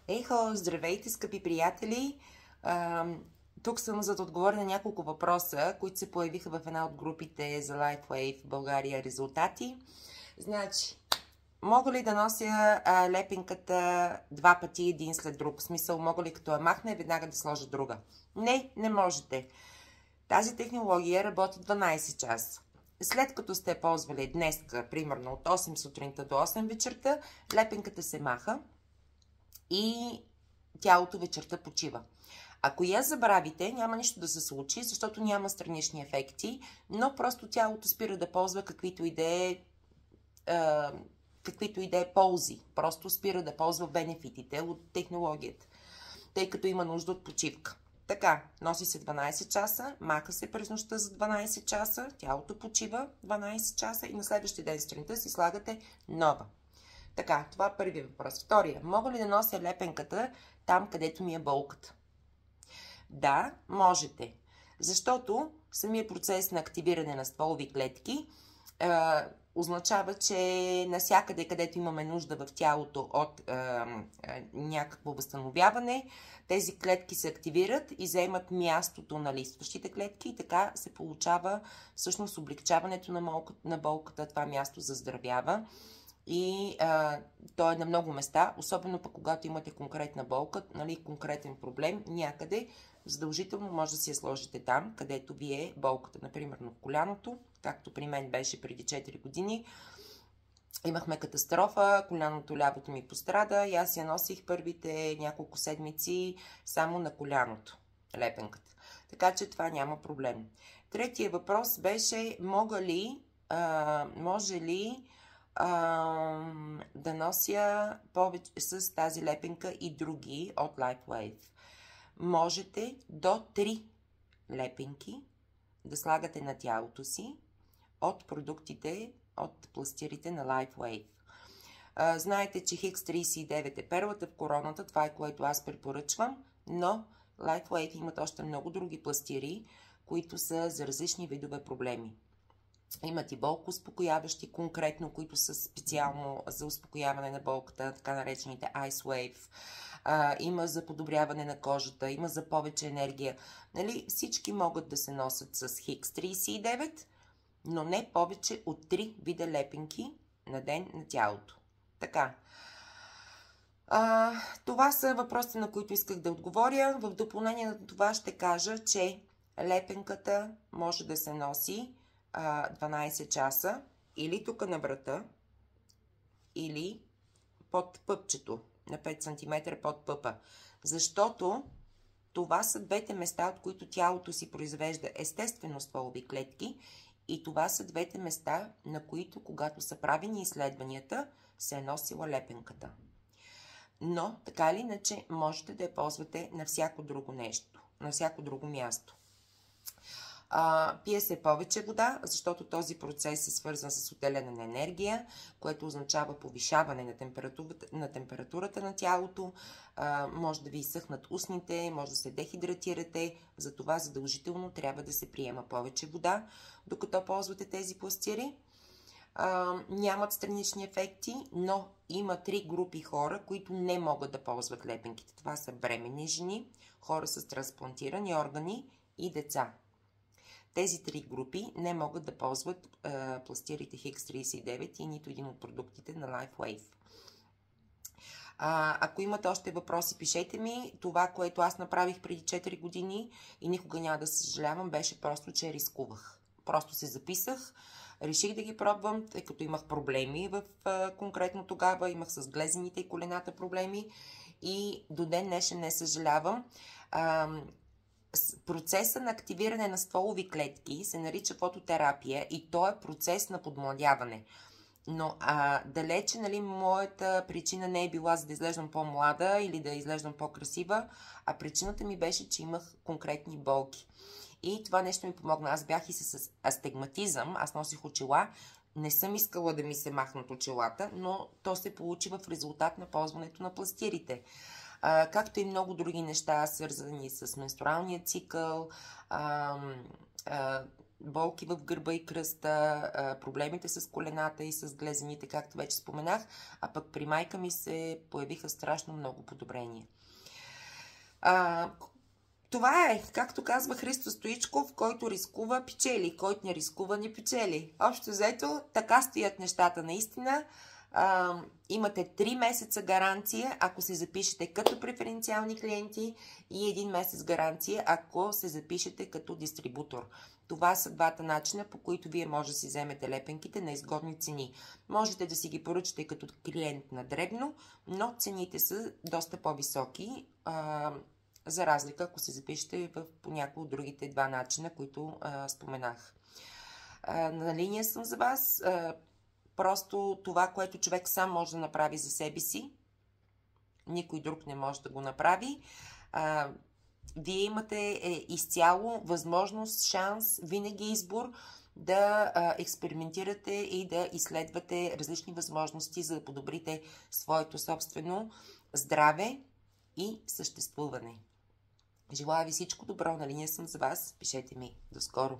Ейхо, здравейте, скъпи приятели! Тук съм за да отговоря на няколко въпроса, които се появиха в една от групите за LifeWave в България резултати. Значи, мога ли да нося лепенката два пъти един след друг? В смисъл, мога ли като я махна веднага да сложа друга? Не, не можете. Тази технология работи 12 часа. След като сте ползвали днеска, примерно от 8 сутринта до 8 вечерта, лепенката се маха и тялото вечерта почива. Ако я забравите, няма нищо да се случи, защото няма странични ефекти, но просто тялото спира да ползва каквито и да е ползи. Просто спира да ползва бенефитите от технологията, тъй като има нужда от почивка. Така, носи се 12 часа, маха се през нощта за 12 часа, тялото почива 12 часа и на следващия ден сутринта си слагате нова. Така, това е първият въпрос. Втория, мога ли да нося лепенката там, където ми е болката? Да, можете. Защото самият процес на активиране на стволови клетки означава, че навсякъде, където имаме нужда в тялото от някакво възстановяване, тези клетки се активират и заемат мястото на листващите клетки и така се получава всъщност облегчаването на болката, това място заздравява. И то е на много места, особено пък когато имате конкретна болка, конкретен проблем някъде, задължително може да си я сложите там, където ви е болката. Например, в коляното, както при мен беше преди 4 години. Имахме катастрофа, коляното лявото ми пострада и аз я носих първите няколко седмици само на коляното, лепенката. Така че това няма проблем. Третия въпрос беше, може ли да нося повече с тази лепенка и други от LifeWave. Можете до 3 лепенки да слагате на тялото си от продуктите, от пластирите на LifeWave. Знаете, че X39 е перлата в короната, това е което аз препоръчвам, но LifeWave имат още много други пластири, които са за различни видове проблеми. Имат и болко успокояващи, конкретно, които са специално за успокояване на болката, така наречените Ice Wave. Има за подобряване на кожата, има за повече енергия. Всички могат да се носят с X39, но не повече от 3 вида лепенки на ден на тялото. Така. Това са въпросите, на които исках да отговоря. В допълнение на това ще кажа, че лепенката може да се носи 12 часа или тук на врата, или под пъпчето, на 5 см под пъпа. Защото това са двете места, от които тялото си произвежда естествено стволови клетки и това са двете места, на които, когато са правени изследванията, се е носила лепенката. Но, така или иначе, можете да я ползвате на всяко друго нещо, на всяко друго място. Пие се повече вода, защото този процес е свързан с отделяне на енергия, което означава повишаване на температурата на тялото, може да ви изсъхнат устните, може да се дехидратирате, затова задължително трябва да се приема повече вода, докато ползвате тези пластири. Нямат странични ефекти, но има 3 групи хора, които не могат да ползват лепенките. Това са бременни жени, хора с трансплантирани органи и деца. Тези 3 групи не могат да ползват пластирите X39 и нито един от продуктите на LifeWave. Ако имате още въпроси, пишете ми. Това, което аз направих преди 4 години и никога няма да съжалявам, беше просто, че рискувах. Просто се записах, реших да ги пробвам, тъй като имах проблеми конкретно тогава, имах с глезените и колената проблеми и до ден днешен не съжалявам. Процеса на активиране на стволови клетки се нарича фототерапия и то е процес на подмладяване. Но далече, моята причина не е била за да изглеждам по-млада или да изглеждам по-красива, а причината ми беше, че имах конкретни болки. И това нещо ми помогна. Аз бях и с астигматизъм, аз носих очила, не съм искала да ми се махнат очилата, но то се получи в резултат на ползването на пластирите. Както и много други неща, свързани с менструалния цикъл, болки в гърба и кръста, проблемите с колената и с глезените, както вече споменах, а пък при майка ми се появиха страшно много подобрения. Това е, както казва Христо Стоичков, който рискува печели, който не рискува не печели. Общо взето, така стоят нещата наистина. Имате 3 месеца гаранция, ако се запишете като преференциални клиенти, и 1 месец гаранция, ако се запишете като дистрибутор. Това са двата начина, по които вие може да си вземете лепенките на изгодни цени. Можете да си ги поръчате като клиент на дребно, но цените са доста по-високи, за разлика, ако се запишете по някои от другите два начина, които споменах. На линия съм за вас. Просто това, което човек сам може да направи за себе си, никой друг не може да го направи. Вие имате изцяло възможност, шанс, винаги избор да експериментирате и да изследвате различни възможности, за да подобрите своето собствено здраве и съществуване. Желая ви всичко добро, на линия съм за вас. Пишете ми. До скоро!